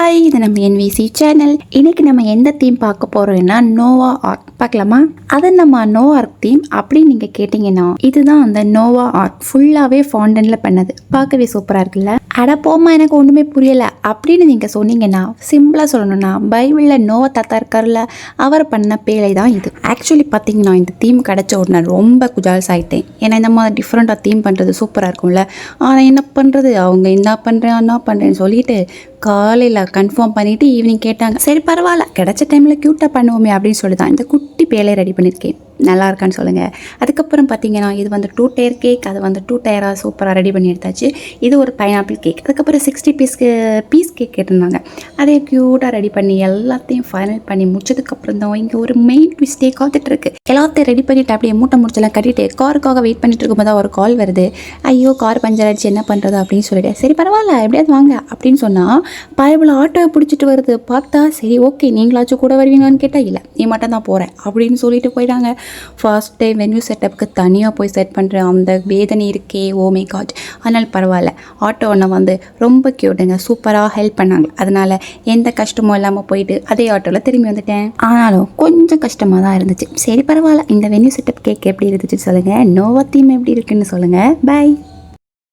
Hi, இது நம்ம என்விசி channel. இன்னைக்கு நம்ம எந்த தீம் பார்க்க போறோம்னா நோவா ஆர்க். பார்க்கலாமா? அது நம்ம நோவா ஆர்க் தீம் அப்படின்னு நீங்கள் கேட்டிங்கன்னா இதுதான் அந்த நோவா ஆர்க். ஃபுல்லாகவே ஃபாண்டனில் பண்ணது. பார்க்கவே சூப்பராக இருக்குல்ல? அட போமா, எனக்கு ஒன்றுமே புரியலை அப்படின்னு நீங்கள் சொன்னீங்கன்னா சிம்பிளாக சொல்லணும்னா பைபிளில் நோவா தாத்தா இருக்கார்ல, அவர் பண்ண பேழை தான் இது. ஆக்சுவலி பார்த்தீங்கன்னா இந்த தீம் கிடச்ச உடனே ரொம்ப குஜால்ஸ் ஆகிட்டேன். ஏன்னா இந்த மாதிரி டிஃப்ரெண்ட்டாக தீம் பண்ணுறது சூப்பராக இருக்கும்ல. ஆனால் என்ன பண்ணுறது, அவங்க என்ன பண்ணுறேன்னு சொல்லிட்டு காலையில் கன்ஃபார்ம் பண்ணிவிட்டு ஈவினிங் கேட்டாங்க. சரி பரவாயில்ல, கிடச்ச டைமில் க்யூட்டாக பண்ணுவோமே அப்படின்னு சொல்லி தான் இந்த குட்டி பேலை ரெடி பண்ணியிருக்கேன். நல்லா இருக்கான்னு சொல்லுங்கள். அதுக்கப்புறம் பார்த்தீங்கன்னா இது வந்து 2 டயர் கேக். அது வந்து 2 டயராக சூப்பராக ரெடி பண்ணி எடுத்தாச்சு. இது ஒரு பைனாப்பிள் கேக். அதுக்கப்புறம் 60 பீஸ் கேக் கேட்டிருந்தாங்க. அதே க்யூட்டாக ரெடி பண்ணி எல்லாத்தையும் ஃபைனல் பண்ணி முடிச்சதுக்கப்புறம் தான் இங்கே ஒரு மெயின் ட்விஸ்டே காத்துட்ருக்கு. எல்லாத்தையும் ரெடி பண்ணிவிட்டு அப்படியே மூட்டை முடிச்செல்லாம் கட்டிட்டு காருக்காக வெயிட் பண்ணிட்டு இருக்கும்போது தான் ஒரு கால் வருது. ஐயோ, கார் பஞ்சர் அடிச்சு என்ன பண்ணுறது அப்படின்னு சொல்லிட்டு, சரி பரவாயில்ல எப்படியாவது வாங்க அப்படின்னு சொன்னால் பைபிள் ஆட்டோவை பிடிச்சிட்டு வருது. பார்த்தா சரி ஓகே நீங்களாச்சும் கூட வருவீங்கன்னு கேட்டால் இல்லை, நீ மட்டும் தான் போகிறேன் அப்படின்னு சொல்லிட்டு போயிட்டாங்க. ஃபர்ஸ்ட் டைம் வென்யூ செட்டப்புக்கு தனியாக போய் செட் பண்ணுறேன், அந்த வேதனை இருக்கே, ஓ மை காட். அதனால் பரவாயில்ல, ஆட்டோ ஒன்று வந்து ரொம்ப க்யூட்டுங்க, சூப்பராக ஹெல்ப் பண்ணாங்க. அதனால் எந்த கஷ்டமும் இல்லாமல் போயிட்டு அதே ஆட்டோவில் திரும்பி வந்துட்டேன். ஆனாலும் கொஞ்சம் கஷ்டமாக தான் இருந்துச்சு. சரி பரவாயில்ல, இந்த வென்யூ செட்டப் கேக் எப்படி இருந்துச்சு சொல்லுங்கள், நோவா தீம் எப்படி இருக்குன்னு சொல்லுங்கள். பை.